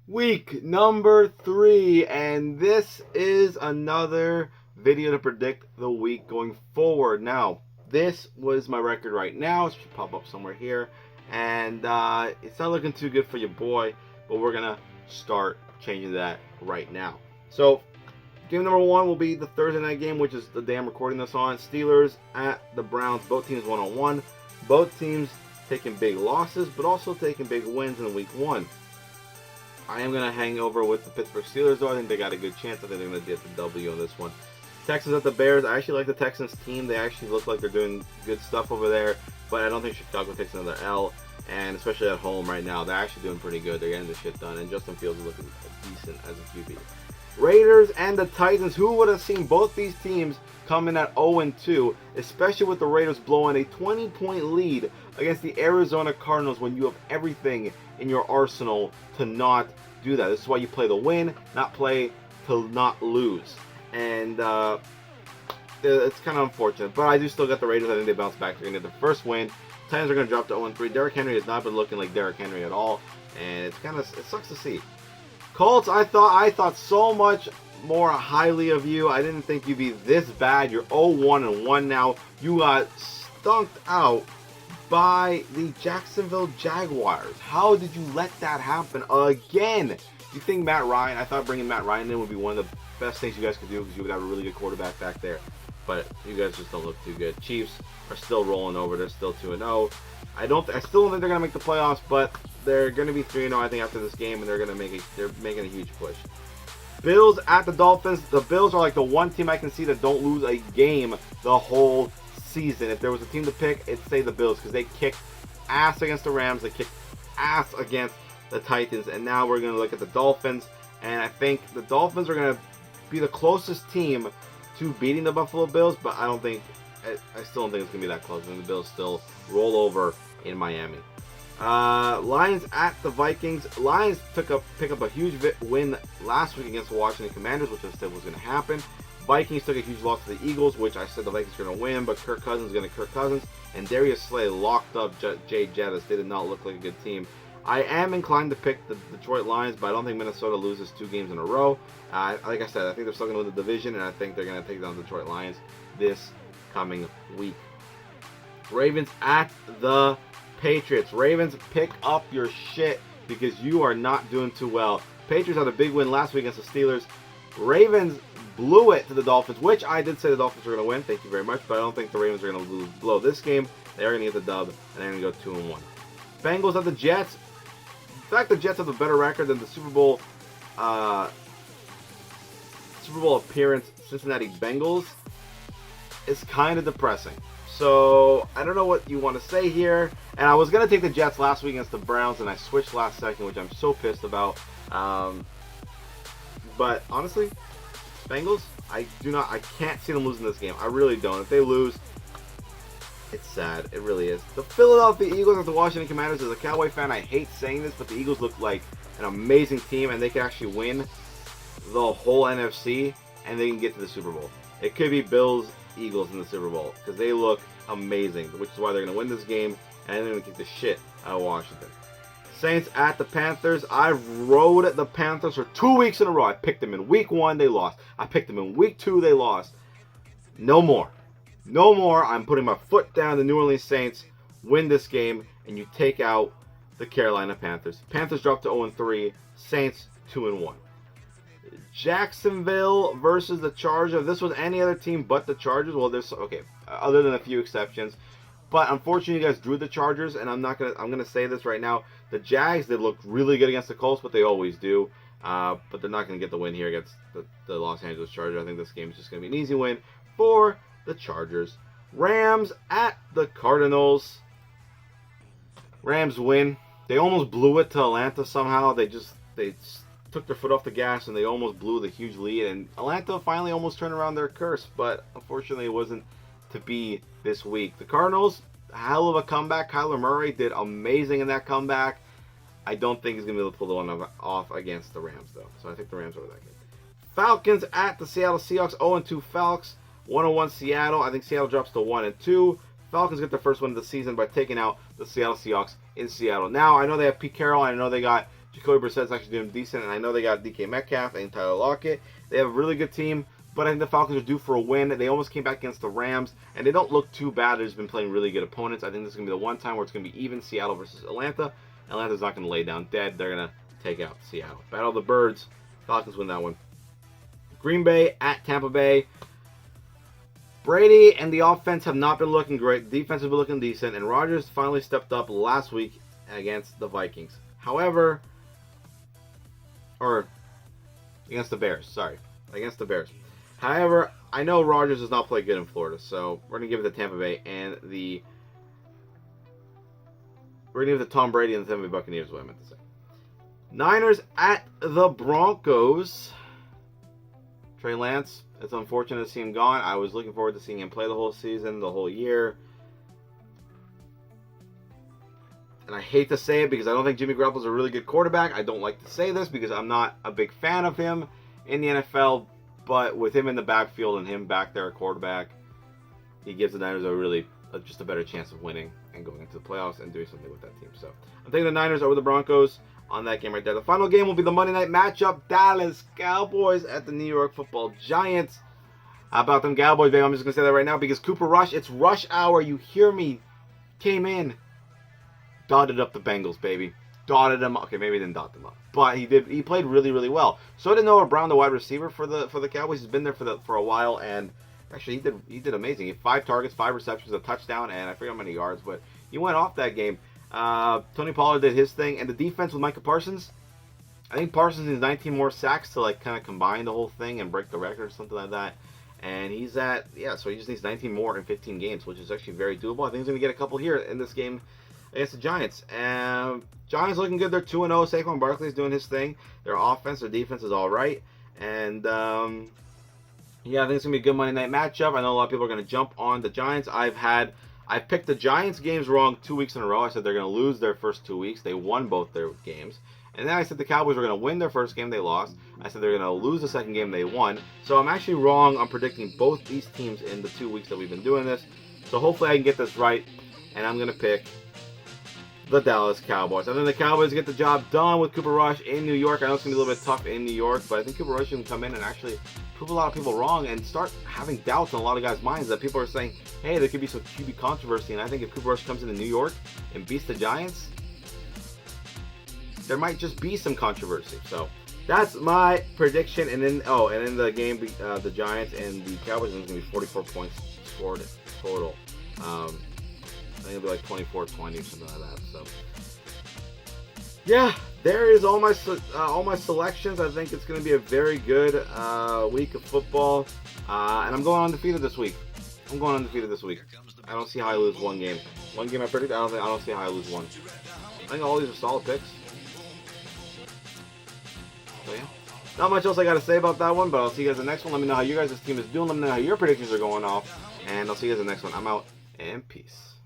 Week number 3, and this is another video to predict the week going forward. Now, this was my record right now. It should pop up somewhere here, and it's not looking too good for your boy, but we're gonna start changing that right now. So, game number 1 will be the Thursday night game, which is the day I'm recording this on. Steelers at the Browns. Both teams 1-1. Both teams taking big losses, but also taking big wins in week 1. I am going to hang over with the Pittsburgh Steelers, though. I think they got a good chance. I think they're going to get the W on this one. Texans at the Bears. I actually like the Texans team. They actually look like they're doing good stuff over there, but I don't think Chicago takes another L, and especially at home right now, they're actually doing pretty good. They're getting the shit done, and Justin Fields is looking decent as a QB. Raiders and the Titans. Who would have seen both these teams come in at 0-2, especially with the Raiders blowing a 20-point lead against the Arizona Cardinals when you have everything in your arsenal to not do that. This is why you play to win, not play to not lose. And it's kind of unfortunate, but I do still got the Raiders. I think they bounce back. They're going to get the first win. Titans are going to drop to 0-3. Derrick Henry has not been looking like Derrick Henry at all, and it sucks to see. Colts, I thought so much more highly of you. I didn't think you'd be this bad. You're 0-1 now. You got stunked out by the Jacksonville Jaguars. How did you let that happen again? You think Matt Ryan, I thought bringing Matt Ryan in would be one of the best things you guys could do because you would have a really good quarterback back there. But you guys just don't look too good. Chiefs are still rolling over. They're still 2-0. I still don't think they're going to make the playoffs, but they're going to be 3-0 I think after this game, and they're making a huge push. Bills at the Dolphins. The Bills are like the one team I can see that don't lose a game the whole season. If there was a team to pick, it'd say the Bills because they kicked ass against the Rams, they kicked ass against the Titans, and now we're going to look at the Dolphins, and I think the Dolphins are going to be the closest team to beating the Buffalo Bills, but I still don't think it's going to be that close. I think the Bills still roll over in Miami. Lions at the Vikings. Lions pick up a huge win last week against the Washington Commanders, which I said was going to happen. Vikings took a huge loss to the Eagles, which I said the Vikings were going to win, but Kirk Cousins is going to Kirk Cousins, and Darius Slay locked up Jay Jettis. They did not look like a good team. I am inclined to pick the Detroit Lions, but I don't think Minnesota loses 2 games in a row. Like I said, I think they're still going to win the division, and I think they're going to take down the Detroit Lions this coming week. Ravens at the Patriots. Ravens, pick up your shit because you are not doing too well. Patriots had a big win last week against the Steelers. Ravens blew it to the Dolphins, which I did say the Dolphins were going to win. Thank you very much, but I don't think the Ravens are going to blow this game. They are going to get the dub, and they're going to go 2-1. Bengals at the Jets. In fact, the Jets have a better record than the Super Bowl appearance Cincinnati Bengals. It's kind of depressing. So I don't know what you want to say here. And I was gonna take the Jets last week against the Browns, and I switched last second, which I'm so pissed about. But honestly, Bengals, I can't see them losing this game. I really don't. If they lose, it's sad. It really is. The Philadelphia Eagles at the Washington Commanders. As a Cowboy fan, I hate saying this, but the Eagles look like an amazing team, and they can actually win the whole NFC, and they can get to the Super Bowl. It could be Bills, Eagles in the Super Bowl, because they look amazing, which is why they're going to win this game, and they're going to kick the shit out of Washington. Saints at the Panthers. I rode the Panthers for 2 weeks in a row. I picked them in week 1, they lost. I picked them in week 2, they lost. No more. No more. I'm putting my foot down. The New Orleans Saints win this game, and you take out the Carolina Panthers. Panthers drop to 0-3. Saints 2-1. Jacksonville versus the Chargers. If this was any other team but the Chargers, well, there's other than a few exceptions. But unfortunately, you guys drew the Chargers, and I'm gonna say this right now. The Jags, they looked really good against the Colts, but they always do. But they're not gonna get the win here against the Los Angeles Chargers. I think this game is just gonna be an easy win for the Chargers. Rams at the Cardinals. Rams win. They almost blew it to Atlanta somehow. They took their foot off the gas and they almost blew the huge lead. And Atlanta finally almost turned around their curse, but unfortunately it wasn't to be this week. The Cardinals, hell of a comeback. Kyler Murray did amazing in that comeback. I don't think he's going to be able to pull the one off against the Rams, though. So I think the Rams over that game. Falcons at the Seattle Seahawks. 0-2 Falcons. 1-1 Seattle. I think Seattle drops to 1-2. Falcons get their first win of the season by taking out the Seattle Seahawks in Seattle. Now, I know they have Pete Carroll. I know they got Jacoby Brissett's actually doing decent, and I know they got DK Metcalf and Tyler Lockett. They have a really good team, but I think the Falcons are due for a win. They almost came back against the Rams, and they don't look too bad. They've been playing really good opponents. I think this is going to be the one time where it's going to be even, Seattle versus Atlanta. Atlanta's not going to lay down dead. They're going to take out Seattle. Battle of the Birds. Falcons win that one. Green Bay at Tampa Bay. Brady and the offense have not been looking great. The defense has been looking decent, and Rodgers finally stepped up last week against the Vikings. However, or against the Bears, sorry. Against the Bears. However, I know Rodgers does not play good in Florida, so we're going to give it to Tampa Bay and we're going to give it to Tom Brady and the Tampa Bay Buccaneers, is what I meant to say. Niners at the Broncos. Trey Lance, it's unfortunate to see him gone. I was looking forward to seeing him play the whole season, the whole year. And I hate to say it because I don't think Jimmy Garoppolo's a really good quarterback. I don't like to say this because I'm not a big fan of him in the NFL. But with him in the backfield and him back there at quarterback, he gives the Niners just a better chance of winning and going into the playoffs and doing something with that team. So I'm taking the Niners over the Broncos on that game right there. The final game will be the Monday night matchup. Dallas Cowboys at the New York Football Giants. How about them Cowboys, baby? I'm just going to say that right now because Cooper Rush, it's rush hour. You hear me? Came in. Dotted up the Bengals, baby. Dotted them up. Okay, maybe he didn't dot them up, but he did. He played really, really well. So did Noah Brown, the wide receiver for the Cowboys. He's been there for a while, and actually he did amazing. He had 5 targets, 5 receptions, a touchdown, and I forget how many yards, but he went off that game. Tony Pollard did his thing, and the defense with Micah Parsons. I think Parsons needs 19 more sacks to like kind of combine the whole thing and break the record or something like that. And he's at so he just needs 19 more in 15 games, which is actually very doable. I think he's going to get a couple here in this game against the Giants. Giants looking good. They're 2-0. Saquon Barkley's doing his thing. Their offense, their defense is all right. And I think it's going to be a good Monday night matchup. I know a lot of people are going to jump on the Giants. I picked the Giants games wrong 2 weeks in a row. I said they're going to lose their first 2 weeks. They won both their games. And then I said the Cowboys were going to win their first game. They lost. I said they're going to lose the second game. They won. So I'm actually wrong on predicting both these teams in the 2 weeks that we've been doing this. So hopefully I can get this right. And I'm going to pick the Dallas Cowboys. I think the Cowboys get the job done with Cooper Rush in New York. I know it's going to be a little bit tough in New York, but I think Cooper Rush can come in and actually prove a lot of people wrong and start having doubts in a lot of guys' minds that people are saying, hey, there could be some QB controversy. And I think if Cooper Rush comes into New York and beats the Giants, there might just be some controversy. So that's my prediction. And then the game, the Giants and the Cowboys, is going to be 44 points scored total. I think it'll be like 24-20 or something like that. So, yeah, there is all my selections. I think it's going to be a very good week of football, and I'm going undefeated this week. I don't see how I lose one game. One game I predict. I don't see how I lose one. I think all these are solid picks. So yeah, not much else I got to say about that one. But I'll see you guys in the next one. Let me know how you guys' team is doing. Let me know how your predictions are going off, and I'll see you guys in the next one. I'm out, and peace.